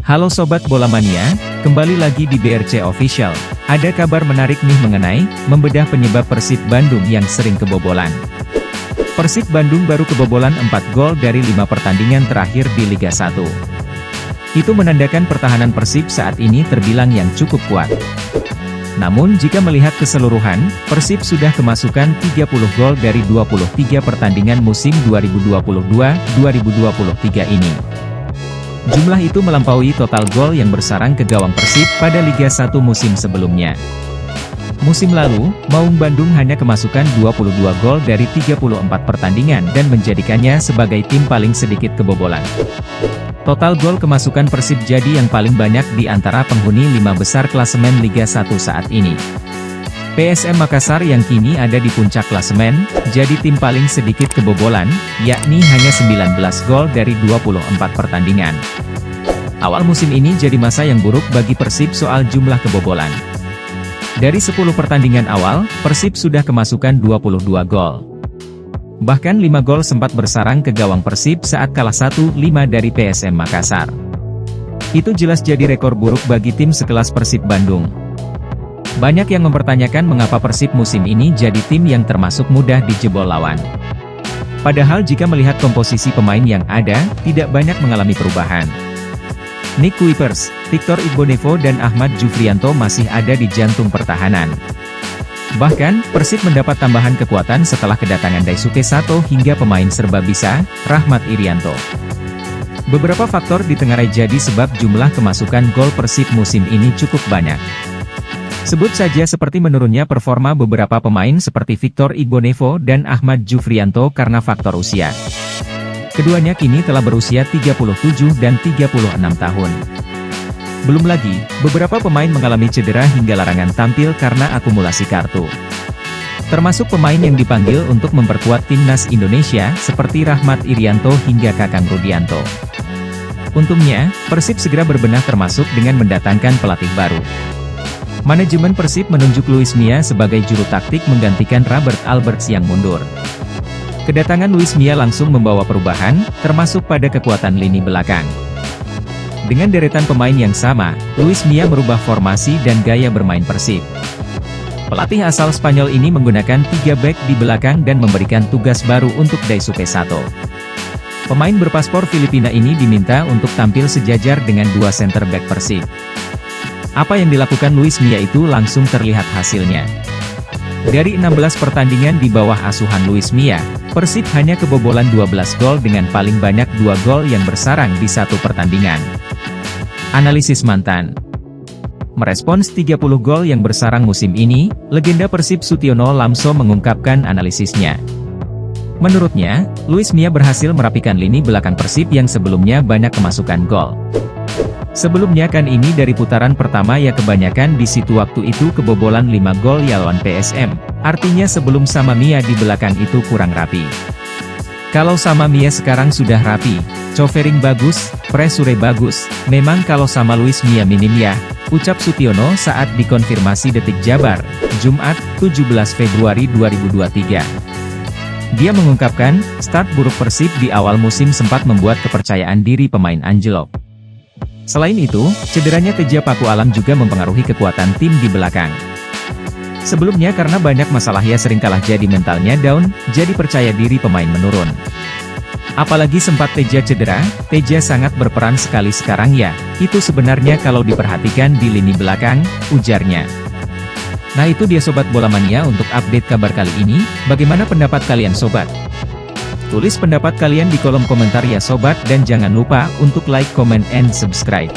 Halo Sobat Bola Mania, kembali lagi di BRC Official. Ada kabar menarik nih mengenai membedah penyebab Persib Bandung yang sering kebobolan. Persib Bandung baru kebobolan 4 gol dari 5 pertandingan terakhir di Liga 1. Itu menandakan pertahanan Persib saat ini terbilang yang cukup kuat. Namun jika melihat keseluruhan, Persib sudah kemasukan 30 gol dari 23 pertandingan musim 2022-2023 ini. Jumlah itu melampaui total gol yang bersarang ke gawang Persib pada Liga 1 musim sebelumnya. Musim lalu, Maung Bandung hanya kemasukan 22 gol dari 34 pertandingan dan menjadikannya sebagai tim paling sedikit kebobolan. Total gol kemasukan Persib jadi yang paling banyak di antara penghuni 5 besar klasemen Liga 1 saat ini. PSM Makassar yang kini ada di puncak klasemen, jadi tim paling sedikit kebobolan, yakni hanya 19 gol dari 24 pertandingan. Awal musim ini jadi masa yang buruk bagi Persib soal jumlah kebobolan. Dari 10 pertandingan awal, Persib sudah kemasukan 22 gol. Bahkan 5 gol sempat bersarang ke gawang Persib saat kalah 1-5 dari PSM Makassar. Itu jelas jadi rekor buruk bagi tim sekelas Persib Bandung. Banyak yang mempertanyakan mengapa Persib musim ini jadi tim yang termasuk mudah dijebol lawan. Padahal jika melihat komposisi pemain yang ada, tidak banyak mengalami perubahan. Nick Kuipers, Victor Igbonevo dan Ahmad Jufrianto masih ada di jantung pertahanan. Bahkan, Persib mendapat tambahan kekuatan setelah kedatangan Daisuke Sato hingga pemain serba bisa, Rahmat Irianto. Beberapa faktor ditengarai jadi sebab jumlah kemasukan gol Persib musim ini cukup banyak. Sebut saja seperti menurunnya performa beberapa pemain seperti Victor Igbonevo dan Ahmad Jufrianto karena faktor usia. Keduanya kini telah berusia 37 dan 36 tahun. Belum lagi, beberapa pemain mengalami cedera hingga larangan tampil karena akumulasi kartu. Termasuk pemain yang dipanggil untuk memperkuat timnas Indonesia seperti Rahmat Irianto hingga Kakang Rudianto. Untungnya, Persib segera berbenah termasuk dengan mendatangkan pelatih baru. Manajemen Persib menunjuk Luis Mia sebagai juru taktik menggantikan Robert Alberts yang mundur. Kedatangan Luis Mia langsung membawa perubahan, termasuk pada kekuatan lini belakang. Dengan deretan pemain yang sama, Luis Mia merubah formasi dan gaya bermain Persib. Pelatih asal Spanyol ini menggunakan 3 bek di belakang dan memberikan tugas baru untuk Daisuke Sato. Pemain berpaspor Filipina ini diminta untuk tampil sejajar dengan 2 center back Persib. Apa yang dilakukan Luis Mia itu langsung terlihat hasilnya. Dari 16 pertandingan di bawah asuhan Luis Mia, Persib hanya kebobolan 12 gol dengan paling banyak 2 gol yang bersarang di satu pertandingan. Analisis mantan. Merespons 30 gol yang bersarang musim ini, legenda Persib Sutiono Lamso mengungkapkan analisisnya. Menurutnya, Luis Mia berhasil merapikan lini belakang Persib yang sebelumnya banyak kemasukan gol. Sebelumnya kan ini dari putaran pertama ya kebanyakan di situ waktu itu kebobolan 5 gol ya lawan PSM, artinya sebelum sama Mia di belakang itu kurang rapi. Kalau sama Mia sekarang sudah rapi, covering bagus, pressure bagus, memang kalau sama Luis Mia minim ya, ucap Sutiono saat dikonfirmasi Detik Jabar, Jumat, 17 Februari 2023. Dia mengungkapkan, start buruk Persib di awal musim sempat membuat kepercayaan diri pemain anjlok. Selain itu, cederanya Teja Paku Alam juga mempengaruhi kekuatan tim di belakang. Sebelumnya karena banyak masalah ya sering kalah jadi mentalnya down, jadi percaya diri pemain menurun. Apalagi sempat Teja cedera, Teja sangat berperan sekali sekarang ya, itu sebenarnya kalau diperhatikan di lini belakang, ujarnya. Nah itu dia Sobat Bola Mania untuk update kabar kali ini, bagaimana pendapat kalian Sobat? Tulis pendapat kalian di kolom komentar ya Sobat dan jangan lupa untuk like, comment, and subscribe.